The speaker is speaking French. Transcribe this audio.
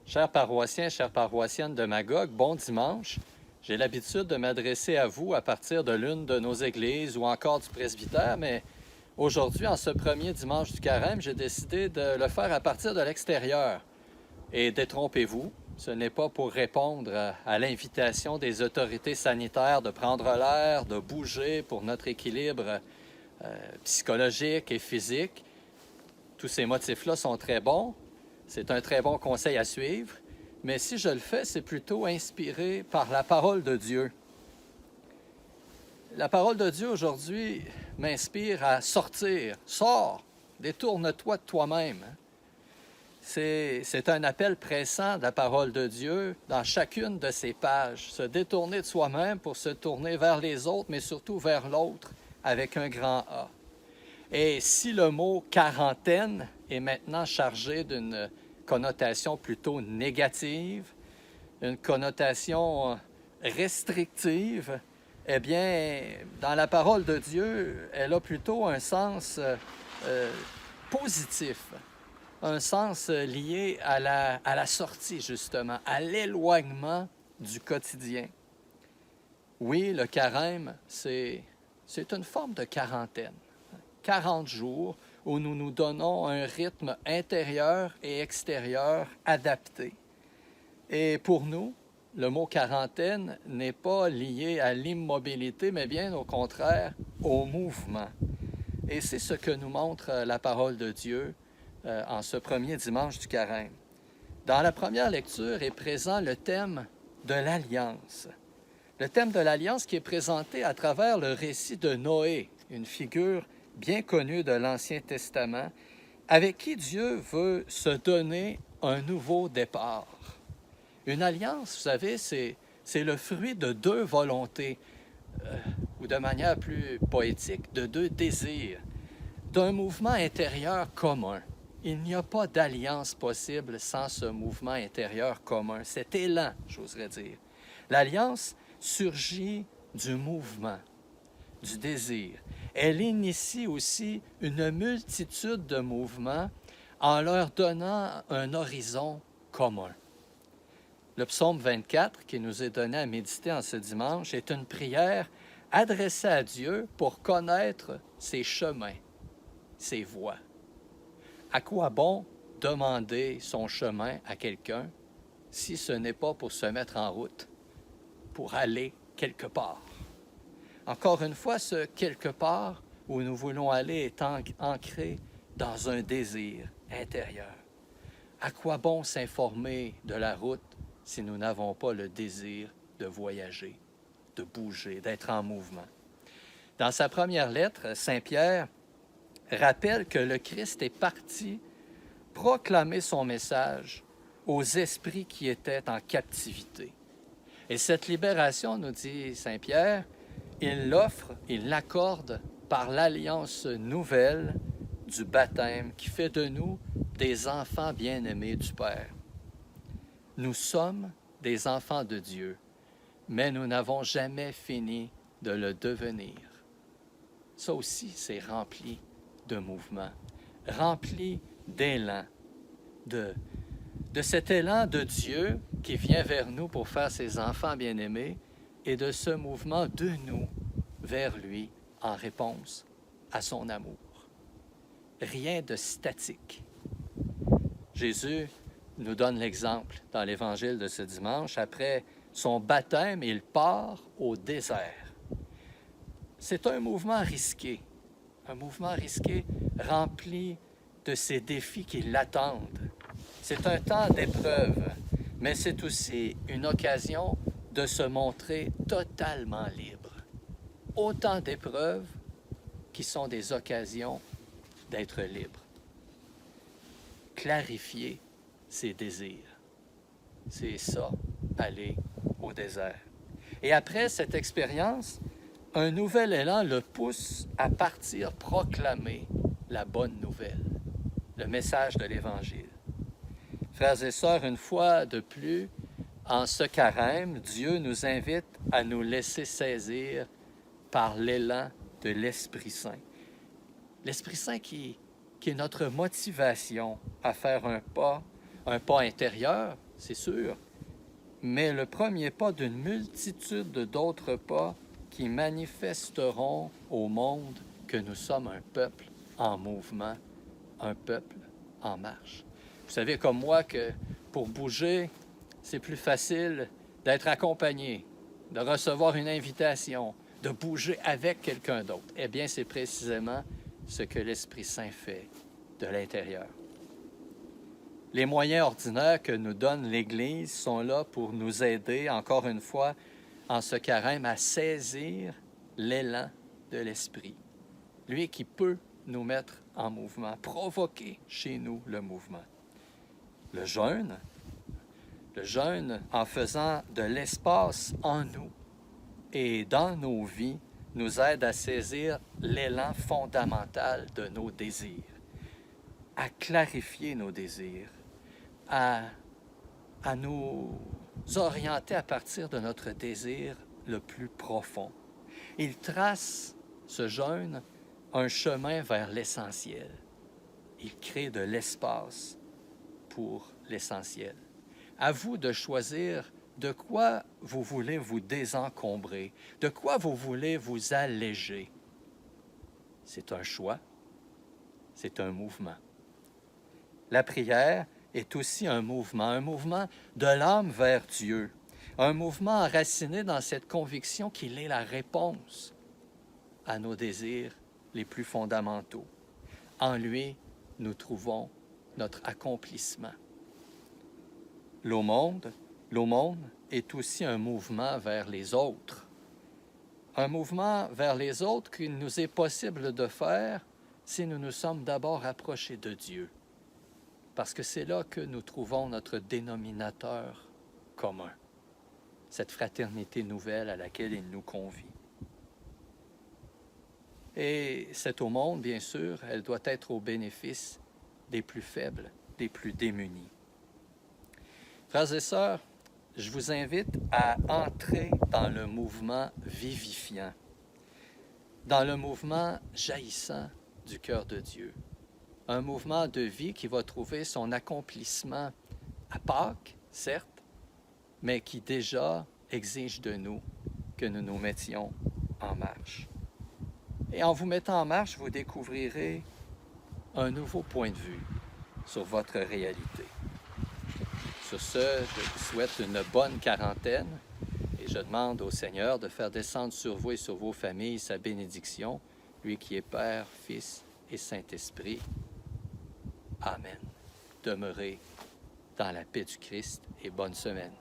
Chers paroissiens, chères paroissiennes de Magog, bon dimanche. J'ai l'habitude de m'adresser à vous à partir de l'une de nos églises ou encore du presbytère, mais aujourd'hui, en ce premier dimanche du carême, j'ai décidé de le faire à partir de l'extérieur. Et détrompez-vous, ce n'est pas pour répondre à l'invitation des autorités sanitaires de prendre l'air, de bouger pour notre équilibre psychologique et physique. Tous ces motifs-là sont très bons. C'est un très bon conseil à suivre. Mais si je le fais, c'est plutôt inspiré par la parole de Dieu. La parole de Dieu aujourd'hui m'inspire à sortir. Sors, détourne-toi de toi-même. C'est un appel pressant de la parole de Dieu dans chacune de ses pages. Se détourner de soi-même pour se tourner vers les autres, mais surtout vers l'autre avec un grand A. Et si le mot quarantaine est maintenant chargé d'une connotation plutôt négative, une connotation restrictive, eh bien, dans la parole de Dieu, elle a plutôt un sens positif, un sens lié à la sortie, justement, à l'éloignement du quotidien. Oui, le carême, c'est une forme de quarantaine. 40 jours où nous nous donnons un rythme intérieur et extérieur adapté. Et pour nous, le mot quarantaine n'est pas lié à l'immobilité, mais bien au contraire, au mouvement. Et c'est ce que nous montre la parole de Dieu en ce premier dimanche du carême. Dans la première lecture est présent le thème de l'alliance. Le thème de l'alliance qui est présenté à travers le récit de Noé, une figure bien connue de l'Ancien Testament, avec qui Dieu veut se donner un nouveau départ. Une alliance, vous savez, c'est le fruit de deux volontés, ou de manière plus poétique, de deux désirs, d'un mouvement intérieur commun. Il n'y a pas d'alliance possible sans ce mouvement intérieur commun, cet élan, j'oserais dire. L'alliance surgit du mouvement, du désir. Elle initie aussi une multitude de mouvements en leur donnant un horizon commun. Le psaume 24, qui nous est donné à méditer en ce dimanche, est une prière adressée à Dieu pour connaître ses chemins, ses voies. À quoi bon demander son chemin à quelqu'un si ce n'est pas pour se mettre en route, pour aller quelque part? Encore une fois, ce quelque part où nous voulons aller est ancré dans un désir intérieur. À quoi bon s'informer de la route si nous n'avons pas le désir de voyager, de bouger, d'être en mouvement? Dans sa première lettre, Saint Pierre rappelle que le Christ est parti proclamer son message aux esprits qui étaient en captivité. Et cette libération, nous dit Saint Pierre, il l'offre, il l'accorde par l'alliance nouvelle du baptême qui fait de nous des enfants bien-aimés du Père. Nous sommes des enfants de Dieu, mais nous n'avons jamais fini de le devenir. Ça aussi, c'est rempli de mouvement, rempli d'élan, de cet élan de Dieu qui vient vers nous pour faire ses enfants bien-aimés et de ce mouvement de nous vers lui en réponse à son amour. Rien de statique. Jésus nous donne l'exemple dans l'Évangile de ce dimanche. Après son baptême, il part au désert. C'est un mouvement risqué rempli de ces défis qui l'attendent. C'est un temps d'épreuve, mais c'est aussi une occasion de se montrer totalement libre. Autant d'épreuves qui sont des occasions d'être libre. Clarifier ses désirs. C'est ça, aller au désert. Et après cette expérience, un nouvel élan le pousse à partir proclamer la bonne nouvelle, le message de l'Évangile. Frères et sœurs, une fois de plus, en ce carême, Dieu nous invite à nous laisser saisir par l'élan de l'Esprit Saint. L'Esprit Saint qui est notre motivation à faire un pas intérieur, c'est sûr, mais le premier pas d'une multitude d'autres pas qui manifesteront au monde que nous sommes un peuple en mouvement, un peuple en marche. Vous savez comme moi que pour bouger, c'est plus facile d'être accompagné, de recevoir une invitation, de bouger avec quelqu'un d'autre. Eh bien, c'est précisément ce que l'Esprit Saint fait de l'intérieur. Les moyens ordinaires que nous donne l'Église sont là pour nous aider, encore une fois, en ce carême, à saisir l'élan de l'Esprit. Lui qui peut nous mettre en mouvement, provoquer chez nous le mouvement. Le jeûne, en faisant de l'espace en nous et dans nos vies, nous aide à saisir l'élan fondamental de nos désirs, à clarifier nos désirs, à nous orienter à partir de notre désir le plus profond. Il trace, ce jeûne, un chemin vers l'essentiel. Il crée de l'espace pour l'essentiel. À vous de choisir de quoi vous voulez vous désencombrer, de quoi vous voulez vous alléger. C'est un choix, c'est un mouvement. La prière est aussi un mouvement de l'âme vers Dieu, un mouvement enraciné dans cette conviction qu'il est la réponse à nos désirs les plus fondamentaux. En lui, nous trouvons notre accomplissement. L'aumône est aussi un mouvement vers les autres. Un mouvement vers les autres qu'il nous est possible de faire si nous nous sommes d'abord approchés de Dieu. Parce que c'est là que nous trouvons notre dénominateur commun, cette fraternité nouvelle à laquelle il nous convie. Et cette aumône, bien sûr, elle doit être au bénéfice des plus faibles, des plus démunis. Frères et sœurs, je vous invite à entrer dans le mouvement vivifiant, dans le mouvement jaillissant du cœur de Dieu. Un mouvement de vie qui va trouver son accomplissement à Pâques, certes, mais qui déjà exige de nous que nous nous mettions en marche. Et en vous mettant en marche, vous découvrirez un nouveau point de vue sur votre réalité. Sur ce, je vous souhaite une bonne quarantaine et je demande au Seigneur de faire descendre sur vous et sur vos familles sa bénédiction, lui qui est Père, Fils et Saint-Esprit. Amen. Demeurez dans la paix du Christ et bonne semaine.